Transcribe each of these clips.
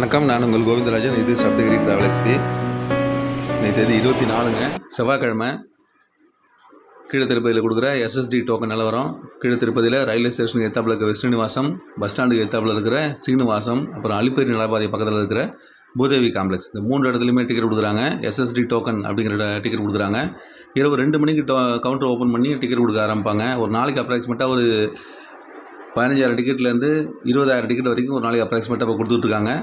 வணக்கம். நான் உங்கள் கோவிந்தராஜன். இது சப்தகிரி ட்ராவல் எக்ஸ்பி. இன்னைக்கு தேதி 24ங்க, செவ்வாய்க்கிழமை. கீழே திருப்பதியில் கொடுக்குற எஸ்எஸ்டி டோக்கன் நிலவரம். கீழே திருப்பதியில் ரயில்வே ஸ்டேஷனுக்கு எத்தாப்பில் இருக்கிற ஸ்ரீனிவாசம், பஸ் ஸ்டாண்டுக்கு எத்தாப்பில் இருக்கிற சீனிவாசம், அப்புறம் அலிப்பேரி நலபாதை பக்கத்தில் இருக்கிற பூதேவி காம்ப்ளெக்ஸ், இந்த 3 இடத்துலையுமே டிக்கெட் கொடுக்குறாங்க. எஸ்எஸ்டி டோக்கன் அப்படிங்கிற டிக்கெட் கொடுக்குறாங்க. இரவு 2 மணிக்கு கவுண்டர் ஓப்பன் பண்ணி டிக்கெட் கொடுக்க ஆரம்பிப்பாங்க. ஒரு நாளைக்கு அப்ராக்சிமேட்டாக ஒரு 15,000 டிக்கெட்லேருந்து 20,000 டிக்கெட் வரைக்கும் ஒரு நாளைக்கு அப்ராக்சிமேட்டாக இப்போ கொடுத்துட்ருக்காங்க.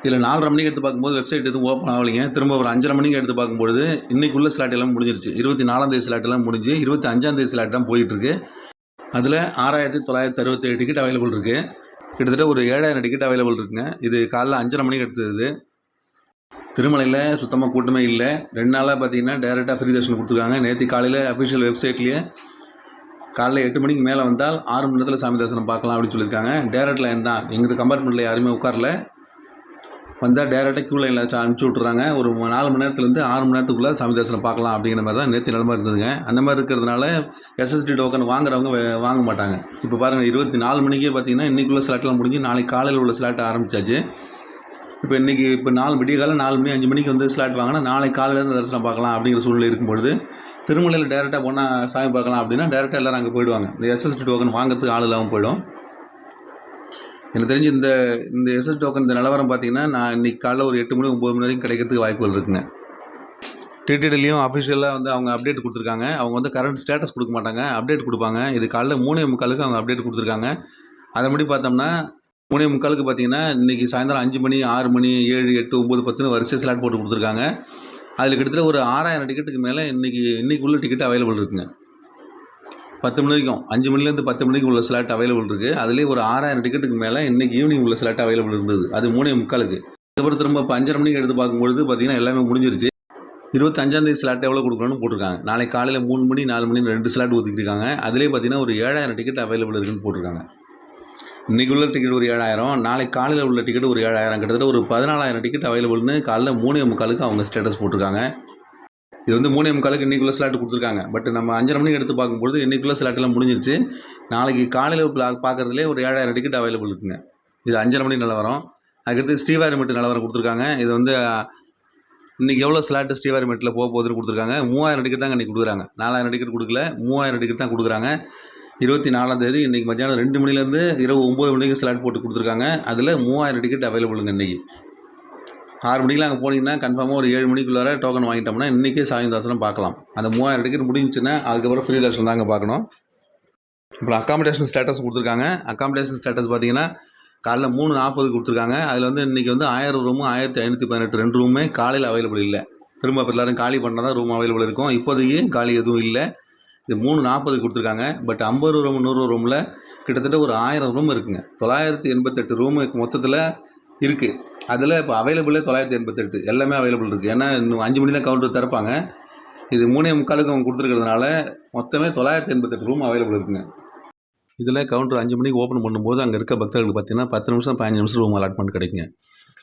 இதில் 4:30 மணிக்கு எடுத்து பார்க்கும்போது வெப்சைட் எதுவும் ஓப்பன் ஆகலைங்க. திரும்ப ஒரு 5:30 மணிக்கு எடுத்து பார்க்கும்போது இன்றைக்குள்ள ஸ்லாட் எல்லாம் முடிஞ்சிருச்சு. 24ஆம் தேதி ஸ்லாட் எல்லாம் முடிஞ்சு 25ஆம் தேதி ஸ்லாட் தான் போயிட்டுருக்கு. அதில் 6,967 டிக்கெட் அவைலபிள் இருக்குது. கிட்டத்தட்ட ஒரு 7,000 டிக்கெட் அவைலபிள் இருக்குங்க. இது காலைல 5:30 மணிக்கு எடுத்தது. திருமலையில் சுத்தமாக கூட்டமே இல்லை. 2 நாளாக பார்த்தீங்கன்னா டேரெக்டாக ஃப்ரீ தர்ஷன் கொடுத்துருக்காங்க. நேற்று காலையில் அஃபிஷியல் வெப்சைட்லேயே காலைல 8 மணிக்கு மேலே வந்தால் 6 மணி நேரத்தில் சாமி தரிசனம் பார்க்கலாம் அப்படின்னு சொல்லியிருக்காங்க. டேரக்ட் லைன் தான். எங்கள் கம்பார்ட்மெண்ட்டில் யாருமே உட்காரல. வந்தால் டேரெக்டாக க்யூ லைனில் அனுப்பிச்சி விட்றாங்க. ஒரு 4 மணி நேரத்துலேருந்து 6 மணி நேரத்துக்குள்ளே சாமி தரிசனம் பார்க்கலாம் அப்படிங்கிற மாதிரி தான் நேற்று நிலமை இருந்ததுங்க. அந்த மாதிரி இருக்கிறதுனால எஸ்எஸ்டி டோக்கன் வாங்குறவங்க வாங்க மாட்டாங்க. இப்போ பாருங்கள், 24 மணிக்கே பார்த்தீங்கன்னா இன்றைக்குள்ள ஸ்லாட்லாம் முடிஞ்சு நாளைக்கு காலையில் உள்ள ஸ்லாட் ஆரம்பிச்சாச்சு. இப்போ 4 விடிய காலம் 4 மணி 5 மணிக்கு வந்து ஸ்லாட் வாங்கினா நாளைக்கு காலையிலேருந்து தரிசனம் பார்க்கலாம் அப்படிங்கிற சூழ்நிலை இருக்கும்பொழுது திருமலையில் டேரெக்டாக போனால் சாமி பார்க்கலாம் அப்படின்னா டேரெக்டாக எல்லோரும் அங்கே போயிடுவாங்க. இந்த எஸ்எஸ்டி டோக்கன் வாங்கிறதுக்கு ஆள் இல்லாமல் போயிடும். எனக்கு தெரிஞ்சு இந்த எஸ்எஸ்டி டோக்கன் இந்த நிலவரம் பார்த்தீங்கன்னா நான் இன்றைக்கி காலைல ஒரு 8 மணி 9 மணி வரைக்கும் கிடைக்கிறதுக்கு வாய்ப்புகள் இருக்குங்க. டிடிடிலையும் அஃபிஷியலாக வந்து அவங்க அப்டேட் கொடுத்துருக்காங்க. அவங்க வந்து கரண்ட் ஸ்டேட்டஸ் கொடுக்க மாட்டாங்க, அப்டேட் கொடுப்பாங்க. இது காலைல 3:45க்கு அவங்க அப்டேட் கொடுத்துருக்காங்க. அதன்படி பார்த்தோம்னா 3:45க்கு பார்த்தீங்கன்னா இன்றைக்கி சாயந்தரம் 5 மணி 6 மணி 7 8 9 10ன்னு வரிசை ஸ்லாட் போட்டு கொடுத்துருக்காங்க. அதில் கிட்டத்தட்ட ஒரு 6,000 டிக்கெட்டுக்கு மேலே இன்றைக்குள்ள டிக்கெட் அவைலபிள் இருக்குங்க. 10 மணி வரைக்கும் 5 மணிலேருந்து 10 மணிக்கு உள்ள ஸ்லாட் அவைலபிள் இருக்குது. அதுலேயே ஒரு 6,000 டிக்கெட்டுக்கு மேலே இன்றைக்கி ஈவினிங் உள்ள ஸ்லாட் அவைலபிள் இருந்தது. அது 3:45க்கு. அதுக்கப்புறம் திரும்ப இப்போ 5:30 மணிக்கு எடுத்து பார்க்கும்பொழுது பார்த்தீங்கன்னா எல்லாமே முடிஞ்சிருச்சு. 25ஆம் தேதி ஸ்லாட் எவ்வளோ கொடுக்கணும்னு போட்டிருக்காங்க. நாளைக்கு காலையில் 3 மணி 4 மணி 2 ஸ்லாட் ஒதுக்கியிருக்காங்க. அதிலே பார்த்தீங்கன்னா ஒரு 7,000 டிக்கெட் அவைலபிள் இருக்குன்னு போட்டிருக்காங்க. இன்றைக்கி உள்ள டிக்கெட் ஒரு 7,000, நாளைக்கு காலையில் உள்ள டிக்கெட் ஒரு 7,000, கிட்டத்தட்ட ஒரு 14,000 டிக்கெட் அவைலபிள்னு காலைல 3:45க்கு அவங்க ஸ்டேட்டஸ் போட்டிருக்காங்க. இது வந்து 3:45க்கு இன்றைக்குள்ள ஸ்லாட் கொடுத்துருக்காங்க. பட் நம்ம 5:30 மணிக்கு எடுத்து பார்க்கும்போது இன்றைக்குள்ள ஸ்லாட்டெல்லாம் முடிஞ்சிருச்சு. நாளைக்கு காலையில் பார்க்குறதுலே ஒரு 7,000 டிக்கெட் அவைலபிள் இருக்குங்க. இது 5:30 மணி நிலவரம். அதுக்கடுத்து ஸ்ரீவாரிமெட்டு நிலவரம் கொடுத்துருக்காங்க. இது வந்து இன்றைக்கி எவ்வளோ ஸ்லாட்டு ஸ்ரீவாரிமெட்டில் போகுதுன்னு கொடுத்துருக்காங்க. 3,000 டிக்கெட் தாங்க இன்றைக்கி கொடுக்குறாங்க. 4,000 டிக்கெட் கொடுக்கல, 3,000 டிக்கெட் தான் கொடுக்குறாங்க. 24ஆம் தேதி இன்றைக்கி மத்தியானம் 2 மணிலேருந்து இரவு 9 மணிக்கு ஸ்லாட் போட்டு கொடுத்துருக்காங்க. அதில் 3,000 டிக்கெட் அவைலபிளுங்க. இன்றைக்கி 6 மணிக்கெலாம் அங்கே போனீங்கன்னா கன்ஃபார்மாக ஒரு 7 மணிக்குள்ளார டோக்கன் வாங்கிட்டோம்னா இன்றைக்கே சாமி தரிசனம் பார்க்கலாம். அந்த 3,000 டிக்கெட் முடிஞ்சுன்னா அதுக்கப்புறம் ஃப்ரீ தரிசனம் தாங்க பார்க்கணும். அப்புறம் அக்காமடேஷன் ஸ்டேட்டஸ் கொடுத்துருக்காங்க. அக்காமடேஷன் ஸ்டேட்டஸ் பார்த்தீங்கன்னா காலைல 3:40 கொடுத்துருக்காங்க. அதில் வந்து இன்றைக்கி வந்து 1000 ரூமு 1,518 2 ரூமே காலையில் அவைலபிள் இல்லை. திரும்ப இப்போ எல்லோரும் காலி பண்ணால் தான் ரூம் அவைலபிள் இருக்கும். இப்போதைக்கு காலி எதுவும் இல்லை. இது 3:40 கொடுத்துருக்காங்க. பட் 50 ரூம் 100 ரூமில் கிட்டத்தட்ட ஒரு 1000 ரூம் இருக்குங்க. 988 ரூமு மொத்தத்தில் இருக்குது. அதில் இப்போ அவைலபிளே 988 எல்லாமே அவைலபிள் இருக்குது. ஏன்னா இன்னும் 5 மணி தான் கவுண்டர் திறப்பாங்க. இது 3:45க்கு அவங்க கொடுத்துருக்கிறதுனால மொத்தமே 988 ரூம் அவைலபிள் இருக்குங்க. இதில் கவுண்டர் 5 மணிக்கு ஓப்பன் பண்ணும்போது அங்கே இருக்க பக்தர்களுக்கு பார்த்தீங்கன்னா 10 நிமிஷம் 15 நிமிஷம் ரூம் அலாட்மெண்ட் கிடைக்குங்க.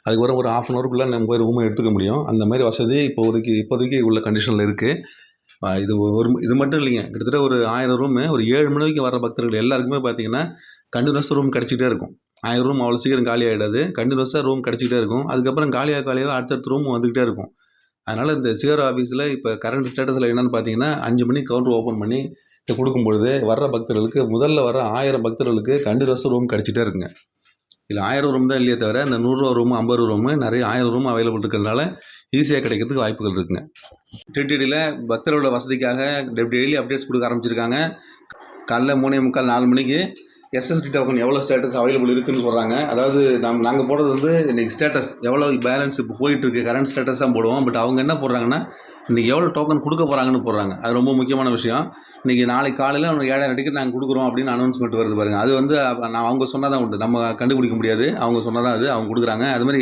அதுக்கப்புறம் ஒரு 1/2 ஹவருக்குள்ளே நம்ம போய் ரூமை எடுத்துக்க முடியும். அந்த மாதிரி வசதி இப்போதைக்கு உள்ள கண்டிஷனில் இருக்குது. இது மட்டும் இல்லைங்க, கிட்டத்தட்ட ஒரு 1000 ரூமு ஒரு 7 மணி வரைக்கும் வர பக்தர்கள் எல்லாருக்குமே பார்த்தீங்கன்னா கண்டினியூஸாக ரூம் கிடச்சிக்கிட்டே இருக்கும். 1000 ரூம் அவ்வளோ சீக்கிரம் காலி ஆகிடாது. கண்டினியூஸாக ரூம் கிடச்சிக்கிட்டே இருக்கும். அதுக்கப்புறம் காலியாக அடுத்தடுத்த ரூம் வந்துக்கிட்டே இருக்கும். அதனால் இந்த சிஆர்ஓ ஆஃபீஸில் இப்போ கரண்ட் ஸ்டேட்டஸில் என்னென்னு பார்த்தீங்கன்னா 5 மணிக்கு கவுண்டர் ஓப்பன் பண்ணி இதை கொடுக்கும்பொழுது வர்ற பக்தர்களுக்கு முதல்ல வர 1000 பக்தர்களுக்கு கண்டினியூஸாக ரூம் கிடச்சிட்டே இருக்குங்க. இதில் 1000 ரூம் தான் இல்லையே தவிர இந்த 100 ரூமு 50 ரூமு நிறைய 1000 ரூம் அவைலபிள் இருக்கிறதுனால ஈஸியாக கிடைக்கிறதுக்கு வாய்ப்புகள் இருக்குங்க. டிடிடியில் பக்தர்களோட வசதிக்காக டெய்லி அப்டேட்ஸ் கொடுக்க ஆரம்பிச்சிருக்காங்க. காலைல 3:45 4 மணிக்கு எஸ்எஸ்டி டோக்கன் எவ்வளோ ஸ்டேட்டஸ் அவைலபிள் இருக்குதுன்னு சொல்கிறாங்க. அதாவது நாங்கள் போடுறது வந்து இன்றைக்கி ஸ்டேட்டஸ் எவ்வளோ பேலன்ஸ் இப்போ போயிட்டுருக்கு கரண்ட் ஸ்டேட்டஸ் தான் போடுவோம். பட் அவங்க என்ன போடுறாங்கன்னா இன்றைக்கி எவ்வளோ டோக்கன் கொடுக்க போகிறாங்கன்னு போடுறாங்க. அது ரொம்ப முக்கியமான விஷயம். இன்றைக்கி நாளைக்கு காலையில் 7,000 டிக்கெட் நாங்கள் கொடுக்குறோம் அப்படின்னு அனௌன்ஸ்மெண்ட் வருது பாருங்கள். அது வந்து அவங்க சொன்னால் தான் உண்டு, நம்ம கண்டுபிடிக்க முடியாது. அவங்க சொன்னால் தான் அவங்க கொடுக்குறாங்க. அதுமாதிரி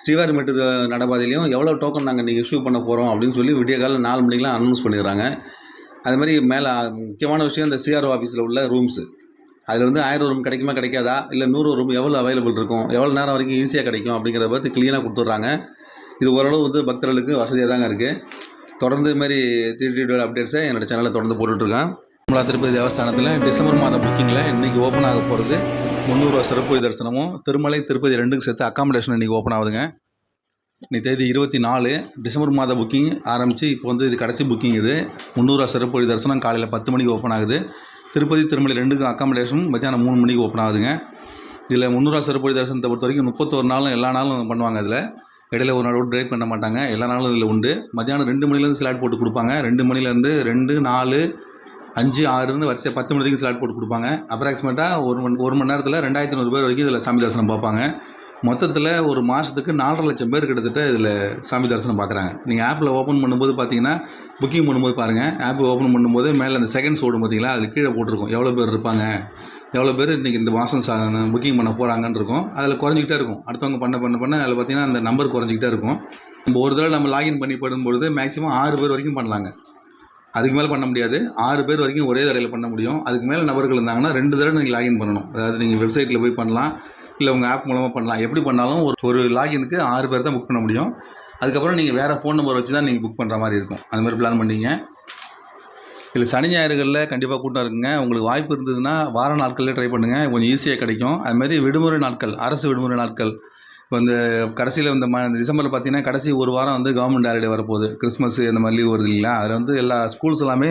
ஸ்ரீவாரிமெட்டு நடப்பாதையிலையும் எவ்வளோ டோக்கன் நாங்கள் இன்றைக்கி இஷ்யூ பண்ண போகிறோம் அப்படின்னு சொல்லி விடிய காலையில் 4 மணிக்கெலாம் அனௌன்ஸ் பண்ணிடுறாங்க. அதுமாதிரி மேலே முக்கியமான விஷயம் இந்த சிஆர்ஓ ஆஃபீஸில் உள்ள ரூம்ஸு. அதில் வந்து 1000 ரூம் கிடைக்குமா கிடைக்காதா, இல்லை 100 ரூம் எவ்வளோ அவைலபிள் இருக்கும், எவ்வளோ நேரம் வரைக்கும் ஈஸியாக கிடைக்கும் அப்படிங்கிறத பற்றி க்ளீனாக கொடுத்துட்றாங்க. இது ஓரளவு வந்து பக்தர்களுக்கு வசதியாக தாங்க இருக்குது. தொடர்ந்து இதுமாதிரி டிடிடி அப்டேட்ஸை என்னோடய சேனலில் தொடர்ந்து போட்டுட்ருக்கேன். திருப்பதி தேவஸ்தானத்தில் டிசம்பர் மாதம் புக்கிங்கில் இன்றைக்கி ஓப்பன் ஆக போகிறது 300 சிறப்பு தரிசனமும் திருமலை திருப்பதி ரெண்டுக்கும் சேர்த்து அக்காமடேஷன் இன்றைக்கி ஓப்பன் ஆகுதுங்க. இன்னைக்கு தேதி 24 டிசம்பர் மாத புக்கிங் ஆரம்பித்து இப்போ வந்து இது கடைசி புக்கிங். இது 300 சிறப்பு தரிசனம் காலையில் 10 மணிக்கு ஓப்பன் ஆகுது. திருப்பதி திருமலை ரெண்டுக்கும் அக்காமடேஷன் மத்தியானம் 3 மணிக்கு ஓப்பன் ஆகுதுங்க. இதில் 300 சிறப்பு தரிசனத்தை பொறுத்த வரைக்கும் 31 நாளும் எல்லா நாளும் பண்ணுவாங்க. இதில் இடையில ஒரு நாள் கூட ட்ரைவ் பண்ண மாட்டாங்க. எல்லா நாளும் இதில் உண்டு. மத்தியானம் 2 மணிலேருந்து ஸ்லாட் போட்டு கொடுப்பாங்க. 2 மணிலேருந்து 2, 4, 5, 6ன்னு வரிசை 10 மணி வரைக்கும் ஸ்லாட் போட்டு கொடுப்பாங்க. அப்ராக்சிமேட்டாக ஒரு மணி நேரத்தில் 2500 பேர் வரைக்கும் இதில் சாமி தரிசனம் பார்ப்பாங்க. மொத்தத்தில் ஒரு மாதத்துக்கு 4.5 லட்சம் பேர் கிட்டத்தட்ட இதில் சாமி தரிசனம் பார்க்குறாங்க. நீங்கள் ஆப்பில் ஓப்பன் பண்ணும்போது பார்த்தீங்கன்னா, புக்கிங் பண்ணும்போது பாருங்கள், ஆப் ஓப்பன் பண்ணும்போது மேலே அந்த செகண்ட்ஸ் ஓடும் பார்த்தீங்களா, அது கீழே போட்டிருக்கும் எவ்வளோ பேர் இருப்பாங்க, எவ்வளோ பேர் இன்றைக்கி இந்த மாதம் புக்கிங் பண்ண போகிறாங்கன்னு இருக்கும். அதில் குறைஞ்சிக்கிட்டே இருக்கும். அடுத்தவங்க பண்ண அதில் பார்த்தீங்கன்னா அந்த நம்பர் குறைஞ்சிக்கிட்டே இருக்கும். நம்ம ஒரு தடவை நம்ம லாகின் பண்ணி படும்பொழுது மேக்ஸிமம் 6 பேர் வரைக்கும் பண்ணலாங்க. அதுக்கு மேலே பண்ண முடியாது. 6 பேர் வரைக்கும் ஒரே தடவையில் பண்ண முடியும். அதுக்கு மேலே நபர்கள் இருந்தாங்கன்னா 2 தடவை நீங்கள் லாகின் பண்ணணும். அதாவது நீங்கள் வெப்சைட்டில் போய் பண்ணலாம், இல்லை உங்கள் ஆப் மூலமாக பண்ணலாம். எப்படி பண்ணாலும் ஒரு லாகினுக்கு 6 பேர் தான் புக் பண்ண முடியும். அதுக்கப்புறம் நீங்கள் வேறு ஃபோன் நம்பர் வச்சு தான் நீங்கள் புக் பண்ணுற மாதிரி இருக்கும். அது மாதிரி பிளான் பண்ணிங்க. இதில் சனி ஞாயிறுகளில் கண்டிப்பாக கூட்டம் இருக்குங்க. உங்களுக்கு வாய்ப்பு இருந்ததுன்னா வார நாட்களில் ட்ரை பண்ணுங்கள், கொஞ்சம் ஈஸியாக கிடைக்கும். அதுமாதிரி விடுமுறை நாட்கள், அரசு விடுமுறை நாட்கள், இப்போ இந்த கடைசியில் இந்த டிசம்பரில் பார்த்தீங்கன்னா கடைசி ஒரு வாரம் வந்து கவர்மெண்ட் ஹாலிடே வரப்போகுது. கிறிஸ்மஸ் இந்த மாதிரி லீவ் வருது இல்லைங்களா, அதில் வந்து எல்லா ஸ்கூல்ஸ் எல்லாமே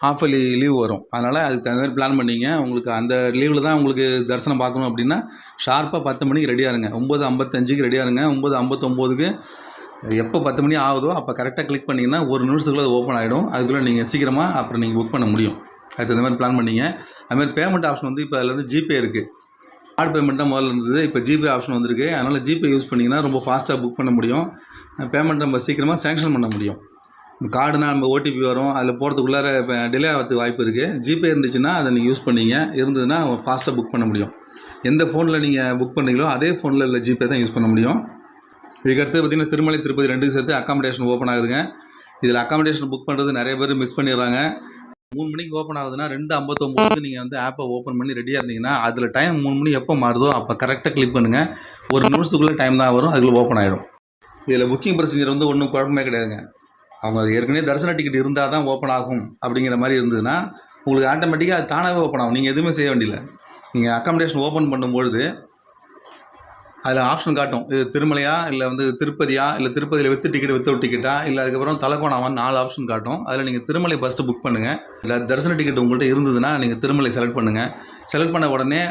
ஆஃப் இயர்லி லீவ் வரும். அதனால் அதுக்கு தகுந்த மாதிரி பிளான் பண்ணிங்க. உங்களுக்கு அந்த லீவில் தான் உங்களுக்கு தரிசனம் பார்க்கணும் அப்படின்னா ஷார்ப்பாக 10 மணிக்கு ரெடியாக இருங்க. 9:55க்கு ரெடியாக இருங்க. 9:59க்கு எப்போ 10 மணி ஆகுதோ அப்போ கரெக்டாக கிளிக் பண்ணிங்கன்னா 1 நிமிஷத்துக்குள்ளே அது ஓப்பன் ஆகிடும். அதுக்குள்ளே நீங்கள் சீக்கிரமாக அப்புறம் நீங்கள் புக் பண்ண முடியும். அதுக்கு தகுந்த மாதிரி பிளான் பண்ணிங்க. அதுமாதிரி பேமெண்ட் ஆப்ஷன் வந்து இப்போ அதில் வந்து ஜிபே இருக்குது. கார்டு பேமெண்ட் தான் முதல்ல இருந்தது, இப்போ ஜிபே ஆப்ஷன் வந்திருக்கு. அதனால் ஜிபே யூஸ் பண்ணிங்கன்னா ரொம்ப ஃபாஸ்ட்டாக புக் பண்ண முடியும். பேமெண்ட் நம்ம சீக்கிரமாக சேங்ஷன் பண்ண முடியும். கார்டுனா நம்ம ஓடிபி வரும், அதில் போகிறதுக்குள்ளார இப்போ டிலே ஆகிறதுக்கு வாய்ப்பு இருக்குது. ஜிபே இருந்துச்சுன்னா அதை நீங்கள் யூஸ் பண்ணிங்க, இருந்ததுன்னா ஃபாஸ்ட்டாக புக் பண்ண முடியும். எந்த ஃபோனில் நீங்கள் புக் பண்ணீங்களோ அதே ஃபோனில் இல்லை ஜிபே தான் யூஸ் பண்ண முடியும். இதுக்கடுத்து பார்த்திங்கன்னா திருமலை திருப்பதி ரெண்டுக்கும் சேர்த்து அக்காமடேஷன் ஓப்பன் ஆகுதுங்க. இதில் அக்காமடேஷன் புக் பண்ணுறது நிறைய பேர் மிஸ் பண்ணிடுறாங்க. 3 மணிக்கு ஓப்பன் ஆகுதுன்னா 2:59க்கு நீங்கள் வந்து ஆப்பை ஓப்பன் பண்ணி ரெடியாக இருந்தீங்கன்னா அதில் டைம் 3 மணி எப்போ மாறுதோ அப்போ கரெக்டாக கிளிக் பண்ணுங்கள். 1 நிமிஷத்துக்குள்ளே டைம் தான் வரும், அதுக்குள்ளே ஓப்பன் ஆகிடும். இதில் புக்கிங் ப்ரொசீஜர் வந்து ஒன்றும் குழப்பமே கிடையாதுங்க. அவங்க ஏற்கனவே தரிசன டிக்கெட் இருந்தால் தான் ஓப்பன் ஆகும் அப்படிங்கிற மாதிரி இருந்ததுன்னா உங்களுக்கு ஆட்டோமேட்டிக்காக அது தானாகவே ஓப்பன் ஆகும். நீங்கள் எதுவுமே செய்ய வேண்டியதில்லை. நீங்கள் அக்காமடேஷன் ஓப்பன் பண்ணும்பொழுது அதில் ஆப்ஷன் காட்டும், இது திருமலையா இல்லை வந்து திருப்பதியா, இல்லை திருப்பதியில் வித் டிக்கெட் வித்தவுட் டிக்கெட்டா, இல்லை அதுக்கப்புறம் தலக்கோணாவான்னு 4 ஆப்ஷன் காட்டும். அதில் நீங்கள் திருமலை ஃபஸ்ட்டு புக் பண்ணுங்கள். இல்லை தரிசன டிக்கெட் உங்கள்கிட்ட இருந்ததுன்னா நீங்கள் திருமலை செலக்ட் பண்ணுங்கள். செலக்ட் பண்ண உடனே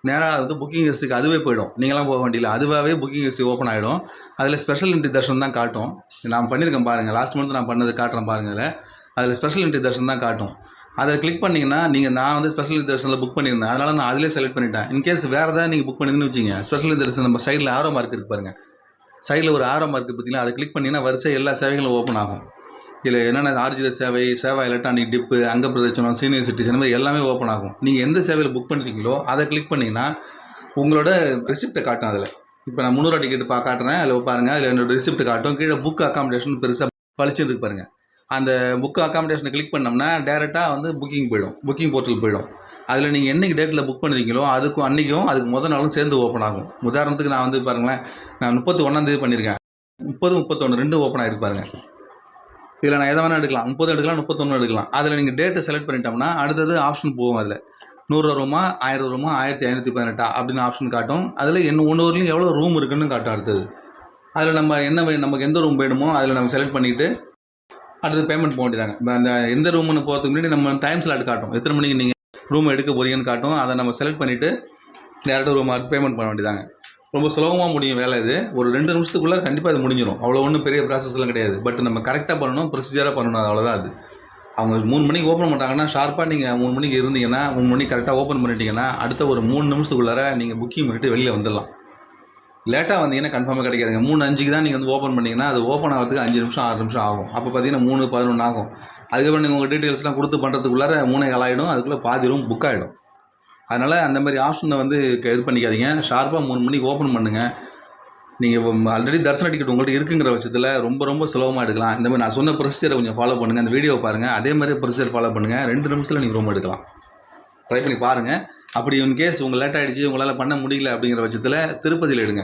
நேராக வந்து புக்கிங் ஹிஸ்ட்ரிக்கு அதுவே போயிடும். நீங்களாம் போக வேண்டியதில்லை, அதுவாகவே புக்கிங் ஹிஸ்ட்ரி ஓப்பன் ஆகிடும். அதில் ஸ்பெஷல் என்ட்ரி தர்ஷன் தான் காட்டும். நான் பண்ணியிருக்கேன் பாருங்கள், லாஸ்ட் மந்த் நான் பண்ணது காட்டுறேன் பாருங்கள். அதில் ஸ்பெஷல் என்ட்ரி தர்ஷன் தான் காட்டும். அதில் கிளிக் பண்ணிங்கன்னா நான் வந்து ஸ்பெஷல் தரிசனில் புக் பண்ணியிருந்தேன், அதனால் நான் அதிலே செலக்ட் பண்ணிட்டேன். இன்கேஸ் வேறு ஏதாவது நீங்கள் புக் பண்ணிங்கன்னு வச்சிங்க, ஸ்பெஷல் தரிசனம் நம்ம சைடில் ஆரோ மார்க் இருக்குது பாருங்கள், சைடில் ஒரு ஆரோ மார்க் பார்த்தீங்கன்னா அதை கிளிக் பண்ணிங்கன்னா வரிசை எல்லா சேவைகளும் ஓப்பன் ஆகும். இதில் என்னென்ன ஆர்ஜித சேவை, சேவா எலக்ட்ரானிக் டிப்பு, அங்க பிரதட்சணம், சீனியர் சிட்டிசன் இந்த மாதிரி எல்லாமே ஓப்பன் ஆகும். நீங்கள் எந்த சேவையில் புக் பண்ணுறீங்களோ அதை கிளிக் பண்ணிங்கன்னா உங்களோட ரெசிப்டை காட்டும். அதில் இப்போ நான் 300 டிக்கெட் காட்டுறேன், அதில் பாருங்கள், அதில் என்னோடய ரெசிப்ட் காட்டும். கீழே புக் அக்காமடேஷன் பெருசாக பளிச்சுன்னு இருக்கு பாருங்கள். அந்த புக் அக்காமடேஷனை கிளிக் பண்ணோம்னா டேரெக்டாக வந்து புக்கிங் போயிடும், புக்கிங் போர்ட்டல் போயிடும். அதில் நீங்கள் என்றைக்கு டேட்டில் புக் பண்ணுறீங்களோ அதுக்கும் அன்றைக்கும் அதுக்கு முதல் நாளும் சேர்ந்து ஓப்பன் ஆகும். உதாரணத்துக்கு நான் வந்து பாருங்களேன், நான் 31 பண்ணியிருக்கேன், 30, 31 2 ஓப்பன் ஆகிருக்கு பாருங்கள். இதில் நான் எதை வேணால் எடுக்கலாம், 30 எடுக்கலாம், 31 எடுக்கலாம். அதில் நீங்கள் டேட்டை செலக்ட் பண்ணிட்டோம்னா அடுத்தது ஆப்ஷன் போகும். அதில் 100 ரூமா, 1000 ரூமா, 1518 அப்படின்னு ஆப்ஷன் காட்டும். அதில் ஒன்று ஊர்லேயும் எவ்வளோ ரூம் இருக்குன்னு காட்டும். அடுத்தது அதில் நம்ம நமக்கு எந்த ரூம் வேணுமோ அதில் நம்ம செலக்ட் பண்ணிவிட்டு அடுத்து பேமெண்ட் போக வேண்டியதாங்க. அந்த எந்த ரூம்னு போகிறதுக்கு முன்னாடி நம்ம டைம் ஸ்லாட் காட்டும், எத்தனை மணிக்கு நீங்கள் ரூம் எடுக்க போறீங்கன்னு காட்டும். அதை நம்ம செலக்ட் பண்ணிவிட்டு டேரெக்டாக ரூம் பேமெண்ட் பண்ண வேண்டியதாங்க. ரொம்ப சுலபமாக முடியும் வேலை. இது ஒரு 2 நிமிஷத்துக்குள்ளே கண்டிப்பாக அது முடிஞ்சிடும். அவ்வளோ ஒன்றும் பெரிய ப்ராசஸ்லாம் கிடையாது. பட் நம்ம கரெக்டாக பண்ணணும், ப்ரொசீஜராக பண்ணணும், அவ்வளோதான். அது அவங்க 3 மணிக்கு ஓப்பன் பண்ணுறாங்கன்னா ஷார்ப்பாக நீங்கள் 3 மணிக்கு இருந்தீங்கன்னா 3 மணிக்கு கரெக்டாக ஓப்பன் பண்ணிட்டீங்கன்னா அடுத்த ஒரு 3 நிமிஷத்துக்குள்ளார நீங்கள் புக்கிங் பண்ணிவிட்டு வெளியில் வந்துடலாம். லேட்டாக வந்தீங்கன்னா கன்ஃபார்மாக கிடைக்காதுங்க. 3:05க்கு தான் நீங்கள் வந்து ஓப்பன் பண்ணிங்கன்னா அது ஓப்பன் ஆகிறதுக்கு 5 நிமிஷம் 6 நிமிஷம் ஆகும். அப்போ பார்த்தீங்கன்னா 3:11 ஆகும். அதுக்கப்புறம் நீங்கள் உங்கள் டீட்டெயில்ஸ்லாம் கொடுத்து பண்ணுறதுக்குள்ளார 3:15 ஆகிடும். அதுக்குள்ளே பாதி ரூம் புக் ஆகிடும். அதனால் அந்த மாதிரி ஆப்ஷனை வந்து இது பண்ணிக்காதீங்க. ஷார்ப்பாக 3 மணிக்கு ஓப்பன் பண்ணுங்கள். நீங்கள் ஆல்ரெடி தரிசன டிக்கெட் உங்கள்கிட்ட இருக்குங்கிற பட்சத்தில் ரொம்ப ரொம்ப சுலபமாக எடுக்கலாம். இந்த மாதிரி நான் சொன்ன ப்ரொசீஜரை கொஞ்சம் ஃபாலோ பண்ணுங்கள். அந்த வீடியோவை பாருங்கள், அதே மாதிரி ப்ரொசீஜர் ஃபாலோ பண்ணுங்கள். 2 நிமிஷத்தில் நீங்கள் ரூம் எடுக்கலாம். ட்ரை பண்ணி பாருங்கள். அப்படி இன்கேஸ் உங்கள் லேட் ஆகிடுச்சு, உங்களால் பண்ண முடியல அப்படிங்கிற பட்சத்தில் திருப்பதியில் எடுங்க.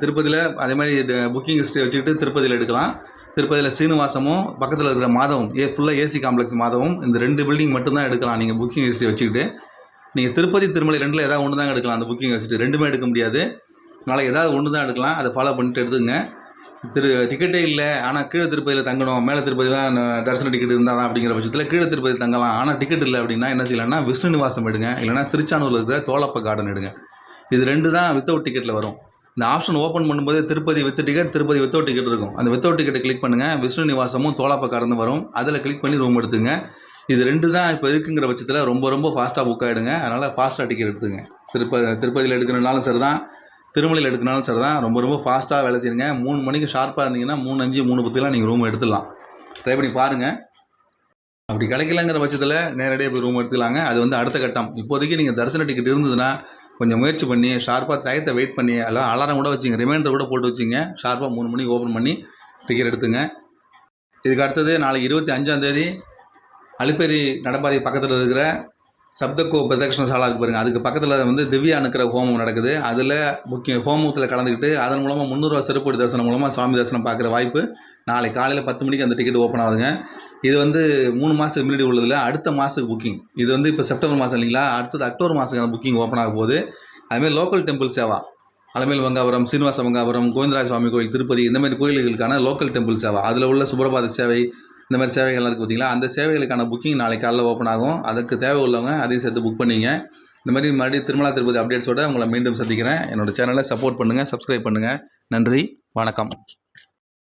திருப்பதியில் அதே மாதிரி புக்கிங் ஹிஸ்ட்ரி வச்சுக்கிட்டு திருப்பதியில் எடுக்கலாம். திருப்பதியில் சீனிவாசமும் பக்கத்தில் இருக்கிற மாதவம் ஃபுல்லாக ஏசி காம்ப்ளெக்ஸ் மாதவம், இந்த 2 பில்டிங் மட்டும்தான் எடுக்கலாம் நீங்கள் புக்கிங் ஹிஸ்ட்ரி வச்சுக்கிட்டு. நீங்கள் திருப்பதி திருமலை ரெண்டில் ஏதாவது ஒன்று தாங்க எடுக்கலாம். அந்த புக்கிங் வச்சுட்டு 2மே எடுக்க முடியாது. நாளைக்கு ஏதாவது ஒன்று தான் எடுக்கலாம். அதை ஃபாலோ பண்ணிட்டு எடுத்துங்க. டிக்கெட்டே இல்லை, ஆனால் கீழே திருப்பதியில் தங்கணும், மேலே திருப்பதி தான் தரிசன டிக்கெட் இருந்தால் தான் அப்படிங்கிற பட்சத்தில் கீழே திருப்பதி தங்கலாம். ஆனால் டிக்கெட் இல்லை அப்படின்னா என்ன செய்யலாம்னா விஷ்ணு நிவாசம் எடுங்க, இல்லைனா திருச்சானூரில் இருக்கிற தோலப்ப கார்டன் எடுங்க. இது 2 தான் வித்தவுட் டிக்கெட்டில் வரும். இந்த ஆப்ஷன் ஓப்பன் பண்ணும்போது Tirupati with ticket, Tirupati without ticket இருக்கும். அந்த வித்தவுட் டிக்கெட்டை கிளிக் பண்ணுங்கள், விஷ்ணு நிவாசமும் தோலப்ப கார்டன் வரும். அதில் கிளிக் பண்ணி ரூம் எடுத்துங்க. இது 2 தான் இப்போ இருக்குங்கிற பட்சத்தில் ரொம்ப ஃபாஸ்ட்டாக புக் ஆகிடுங்க. அதனால் ஃபாஸ்ட்டாக டிக்கெட் எடுத்துங்க. திருப்பதியில் எடுக்கிறனாலும் சரி தான், திருமலையில் எடுக்கனாலும் சரி தான், ரொம்ப ஃபாஸ்ட்டாக வேலை செய்யுங்க. 3 மணிக்கு ஷார்ப்பாக இருந்தீங்கன்னா 3:05 3:10 நீங்கள் ரூம் எடுத்துடலாம். ட்ரை பண்ணி பாருங்கள். அப்படி கிடைக்கலங்கிற பட்சத்தில் நேரடியாக போய் ரூம் எடுத்துக்கலாங்க. அது வந்து அடுத்த கட்டம். இப்போதைக்கு நீங்கள் தரிசன டிக்கெட் இருந்ததுன்னா கொஞ்சம் முயற்சி பண்ணி ஷார்ப்பாக டயத்தை வெயிட் பண்ணி, எல்லாம் அலாரம் கூட வச்சுங்க, ரிமைண்டர் கூட போட்டு வச்சுங்க, ஷார்ப்பாக 3 மணிக்கு ஓப்பன் பண்ணி டிக்கெட் எடுத்துங்க. இதுக்கு அடுத்தது நாளைக்கு 25ஆம் தேதி அலிப்பேரி நடப்பாதை பக்கத்தில் இருக்கிற சப்தக்கோ பிரதட்சண சாலா இருக்கு பாருங்கள், அதுக்கு பக்கத்தில் வந்து திவ்யா அனுக்கிற ஹோமம் நடக்குது. அதில் ஹோமத்தில் கலந்துக்கிட்டு அதன் மூலமாக 300 ரூபா செருப்படி தரிசனம் மூலமாக சுவாமி தரிசனம் பார்க்குற வாய்ப்பு நாளை காலையில் 10 மணிக்கு அந்த டிக்கெட் ஓப்பன் ஆகுதுங்க. இது வந்து 3 மாதத்துக்கு முன்னாடி உள்ளதில் அடுத்த மாதத்துக்கு புக்கிங். இது வந்து இப்போ செப்டம்பர் மாதம் இல்லைங்களா, அடுத்தது அக்டோபர் மாதத்துக்கு அந்த புக்கிங் ஓப்பன் ஆக போகுது. அதுமாதிரி லோக்கல் டெம்பிள் சேவா, அலமேல் வங்காபுரம், சீனிவாச வங்காபுரம், கோவிந்தராஜ சுவாமி கோயில், திருப்பதி, இந்த மாதிரி கோயில்களுக்கான லோக்கல் டெம்பிள் சேவா, அதில் உள்ள சுப்ரபாத சேவை, இந்த மாதிரி சேவைகள்லாம் இருக்குது பார்த்தீங்களா, அந்த சேவைகளுக்கான புக்கிங் நாளைக்கு காலையில் ஓப்பன் ஆகும். அதுக்கு தேவை உள்ளவங்க அதையும் சேர்த்து புக் பண்ணிங்க. இந்த மாதிரி மறுபடியும் திருமலா திருப்பதி அப்டேட்ஸோடு உங்களை மீண்டும் சந்திக்கிறேன். என்னோடய சேனலை சப்போர்ட் பண்ணுங்கள், சப்ஸ்கிரைப் பண்ணுங்கள். நன்றி, வணக்கம்.